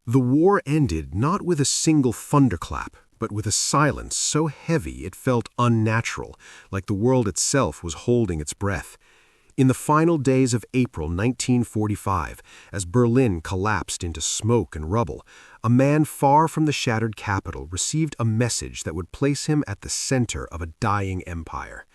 The war ended not with a single thunderclap, but with a silence so heavy it felt unnatural, like the world itself was holding its breath. In the final days of April 1945, as Berlin collapsed into smoke and rubble, a man far from the shattered capital received a message that would place him at the center of a dying empire.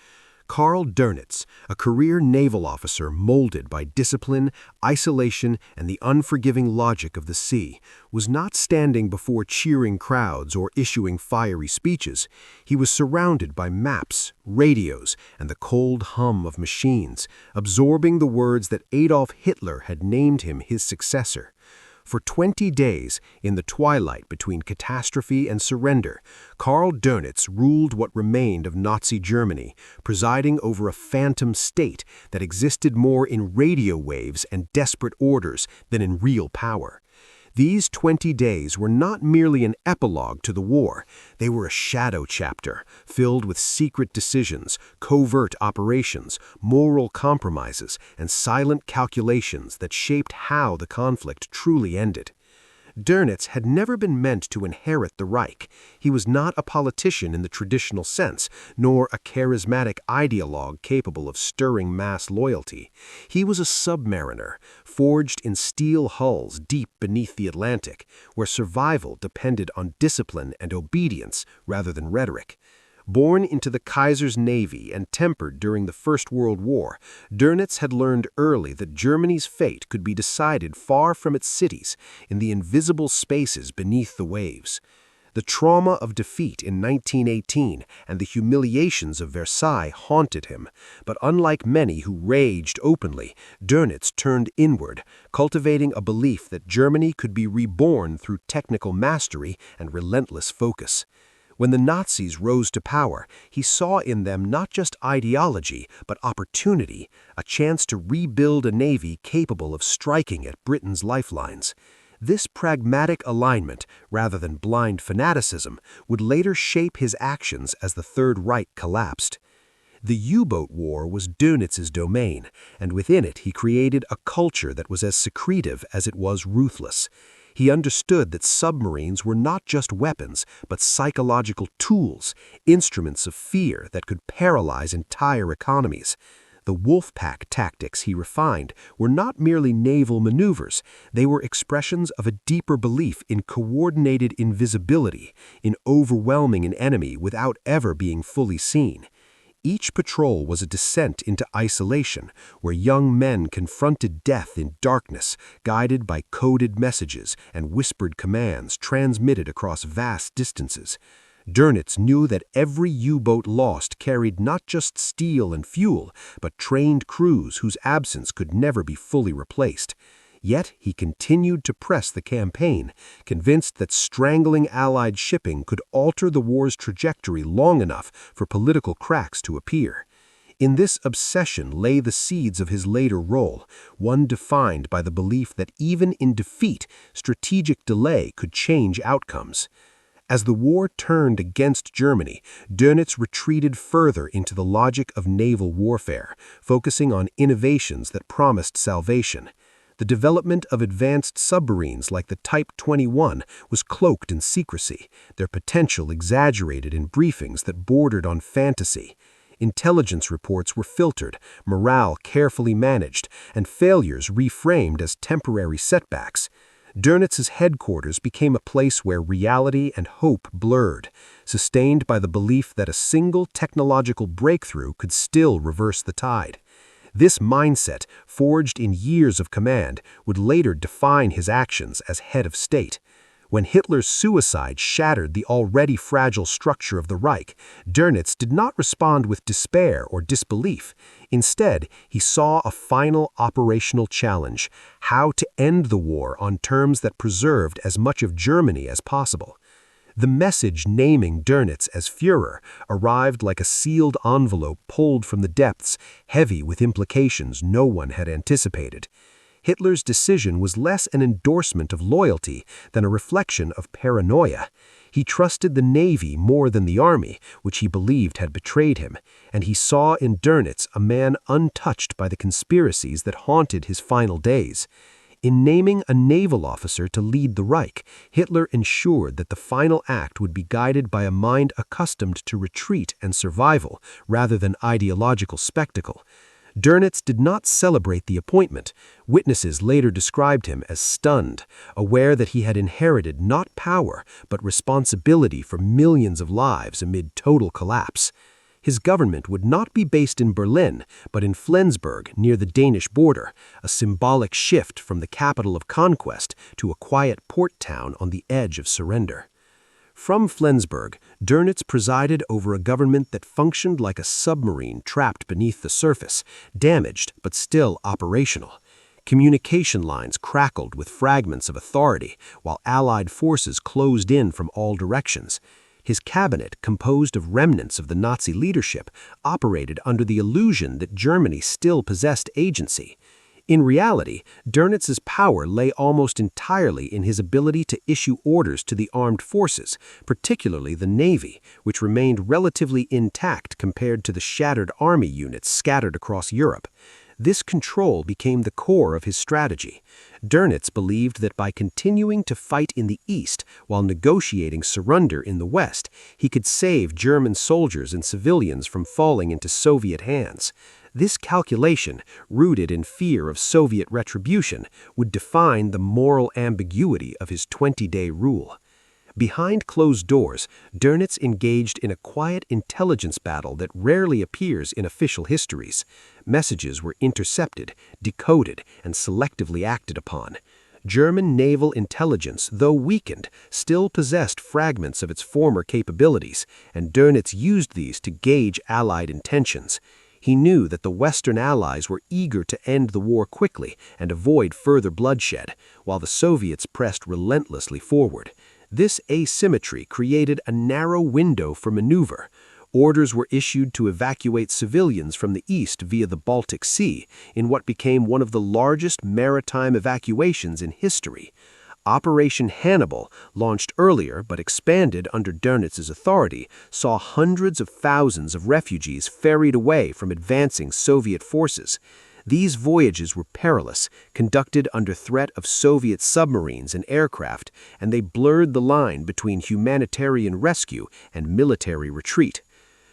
Karl Dönitz, a career naval officer molded by discipline, isolation, and the unforgiving logic of the sea, was not standing before cheering crowds or issuing fiery speeches. He was surrounded by maps, radios, and the cold hum of machines, absorbing the words that Adolf Hitler had named him his successor. For 20 days, in the twilight between catastrophe and surrender, Karl Dönitz ruled what remained of Nazi Germany, presiding over a phantom state that existed more in radio waves and desperate orders than in real power. These 20 days were not merely an epilogue to the war. They were a shadow chapter, filled with secret decisions, covert operations, moral compromises, and silent calculations that shaped how the conflict truly ended. Dönitz had never been meant to inherit the Reich. He was not a politician in the traditional sense, nor a charismatic ideologue capable of stirring mass loyalty. He was a submariner, forged in steel hulls deep beneath the Atlantic, where survival depended on discipline and obedience rather than rhetoric. Born into the Kaiser's navy and tempered during the First World War, Dönitz had learned early that Germany's fate could be decided far from its cities, in the invisible spaces beneath the waves. The trauma of defeat in 1918 and the humiliations of Versailles haunted him, but unlike many who raged openly, Dönitz turned inward, cultivating a belief that Germany could be reborn through technical mastery and relentless focus. When the Nazis rose to power, he saw in them not just ideology, but opportunity, a chance to rebuild a navy capable of striking at Britain's lifelines. This pragmatic alignment, rather than blind fanaticism, would later shape his actions as the Third Reich collapsed. The U-boat war was Dönitz's domain, and within it he created a culture that was as secretive as it was ruthless. He understood that submarines were not just weapons, but psychological tools, instruments of fear that could paralyze entire economies. The wolf pack tactics he refined were not merely naval maneuvers, they were expressions of a deeper belief in coordinated invisibility, in overwhelming an enemy without ever being fully seen. Each patrol was a descent into isolation, where young men confronted death in darkness, guided by coded messages and whispered commands transmitted across vast distances. Dönitz knew that every U-boat lost carried not just steel and fuel, but trained crews whose absence could never be fully replaced. Yet he continued to press the campaign, convinced that strangling Allied shipping could alter the war's trajectory long enough for political cracks to appear. In this obsession lay the seeds of his later role, one defined by the belief that even in defeat, strategic delay could change outcomes. As the war turned against Germany, Dönitz retreated further into the logic of naval warfare, focusing on innovations that promised salvation. The development of advanced submarines like the Type 21 was cloaked in secrecy, their potential exaggerated in briefings that bordered on fantasy. Intelligence reports were filtered, morale carefully managed, and failures reframed as temporary setbacks. Dönitz's headquarters became a place where reality and hope blurred, sustained by the belief that a single technological breakthrough could still reverse the tide. This mindset, forged in years of command, would later define his actions as head of state. When Hitler's suicide shattered the already fragile structure of the Reich, Dönitz did not respond with despair or disbelief. Instead, he saw a final operational challenge: how to end the war on terms that preserved as much of Germany as possible. The message naming Dönitz as Führer arrived like a sealed envelope pulled from the depths, heavy with implications no one had anticipated. Hitler's decision was less an endorsement of loyalty than a reflection of paranoia. He trusted the Navy more than the Army, which he believed had betrayed him, and he saw in Dönitz a man untouched by the conspiracies that haunted his final days. In naming a naval officer to lead the Reich, Hitler ensured that the final act would be guided by a mind accustomed to retreat and survival rather than ideological spectacle. Donitz did not celebrate the appointment. Witnesses later described him as stunned, aware that he had inherited not power but responsibility for millions of lives amid total collapse. His government would not be based in Berlin, but in Flensburg, near the Danish border, a symbolic shift from the capital of conquest to a quiet port town on the edge of surrender. From Flensburg, Donitz presided over a government that functioned like a submarine trapped beneath the surface, damaged but still operational. Communication lines crackled with fragments of authority, while Allied forces closed in from all directions. His cabinet, composed of remnants of the Nazi leadership, operated under the illusion that Germany still possessed agency. In reality, Donitz's power lay almost entirely in his ability to issue orders to the armed forces, particularly the Navy, which remained relatively intact compared to the shattered army units scattered across Europe. This control became the core of his strategy. Donitz believed that by continuing to fight in the east while negotiating surrender in the west, he could save German soldiers and civilians from falling into Soviet hands. This calculation, rooted in fear of Soviet retribution, would define the moral ambiguity of his 20-day rule. Behind closed doors, Donitz engaged in a quiet intelligence battle that rarely appears in official histories. Messages were intercepted, decoded, and selectively acted upon. German naval intelligence, though weakened, still possessed fragments of its former capabilities, and Donitz used these to gauge Allied intentions. He knew that the Western Allies were eager to end the war quickly and avoid further bloodshed, while the Soviets pressed relentlessly forward. This asymmetry created a narrow window for maneuver. Orders were issued to evacuate civilians from the east via the Baltic Sea, in what became one of the largest maritime evacuations in history. Operation Hannibal, launched earlier but expanded under Donitz's authority, saw hundreds of thousands of refugees ferried away from advancing Soviet forces. These voyages were perilous, conducted under threat of Soviet submarines and aircraft, and they blurred the line between humanitarian rescue and military retreat.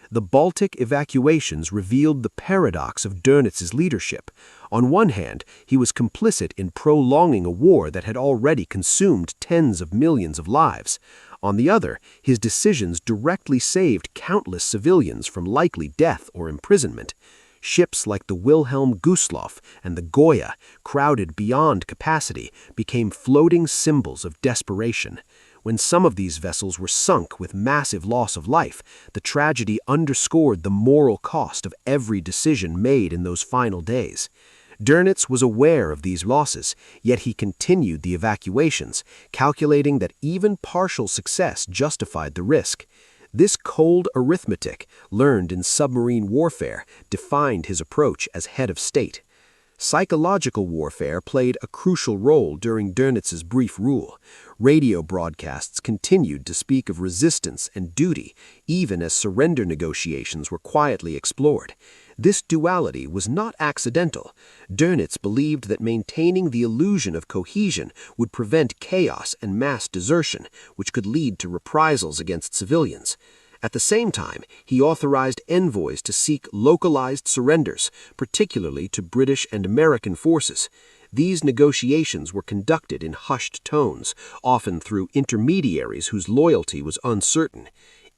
The Baltic evacuations revealed the paradox of Donitz's leadership. On one hand, he was complicit in prolonging a war that had already consumed tens of millions of lives. On the other, his decisions directly saved countless civilians from likely death or imprisonment. Ships like the Wilhelm Gustloff and the Goya, crowded beyond capacity, became floating symbols of desperation. When some of these vessels were sunk with massive loss of life, the tragedy underscored the moral cost of every decision made in those final days. Donitz was aware of these losses, yet he continued the evacuations, calculating that even partial success justified the risk. This cold arithmetic, learned in submarine warfare, defined his approach as head of state. Psychological warfare played a crucial role during Donitz's brief rule. Radio broadcasts continued to speak of resistance and duty, even as surrender negotiations were quietly explored. This duality was not accidental. Donitz believed that maintaining the illusion of cohesion would prevent chaos and mass desertion, which could lead to reprisals against civilians. At the same time, he authorized envoys to seek localized surrenders, particularly to British and American forces. These negotiations were conducted in hushed tones, often through intermediaries whose loyalty was uncertain.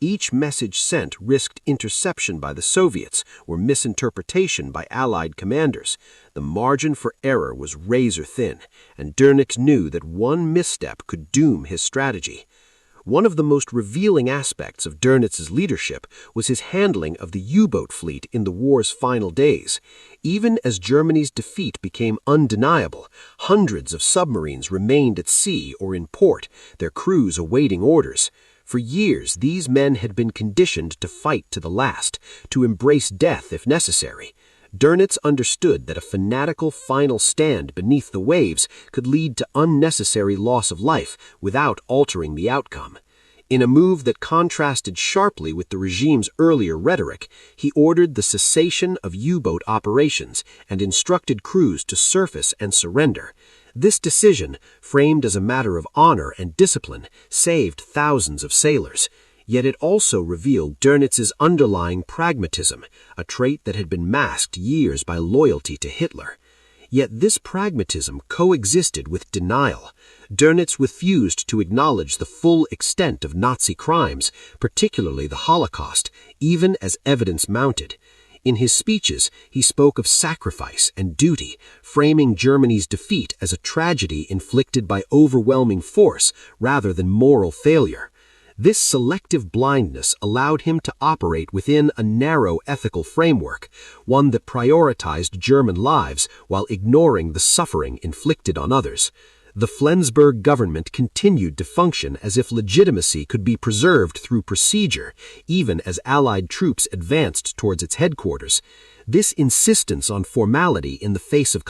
Each message sent risked interception by the Soviets or misinterpretation by Allied commanders. The margin for error was razor thin, and Donitz knew that one misstep could doom his strategy. One of the most revealing aspects of Donitz's leadership was his handling of the U-boat fleet in the war's final days. Even as Germany's defeat became undeniable, hundreds of submarines remained at sea or in port, their crews awaiting orders. For years, these men had been conditioned to fight to the last, to embrace death if necessary. Donitz understood that a fanatical final stand beneath the waves could lead to unnecessary loss of life without altering the outcome. In a move that contrasted sharply with the regime's earlier rhetoric, he ordered the cessation of U-boat operations and instructed crews to surface and surrender. This decision, framed as a matter of honor and discipline, saved thousands of sailors. Yet it also revealed Dönitz's underlying pragmatism, a trait that had been masked years by loyalty to Hitler. Yet this pragmatism coexisted with denial. Dönitz refused to acknowledge the full extent of Nazi crimes, particularly the Holocaust, even as evidence mounted. In his speeches, he spoke of sacrifice and duty, framing Germany's defeat as a tragedy inflicted by overwhelming force rather than moral failure. This selective blindness allowed him to operate within a narrow ethical framework, one that prioritized German lives while ignoring the suffering inflicted on others. The Flensburg government continued to function as if legitimacy could be preserved through procedure, even as Allied troops advanced towards its headquarters. This insistence on formality in the face of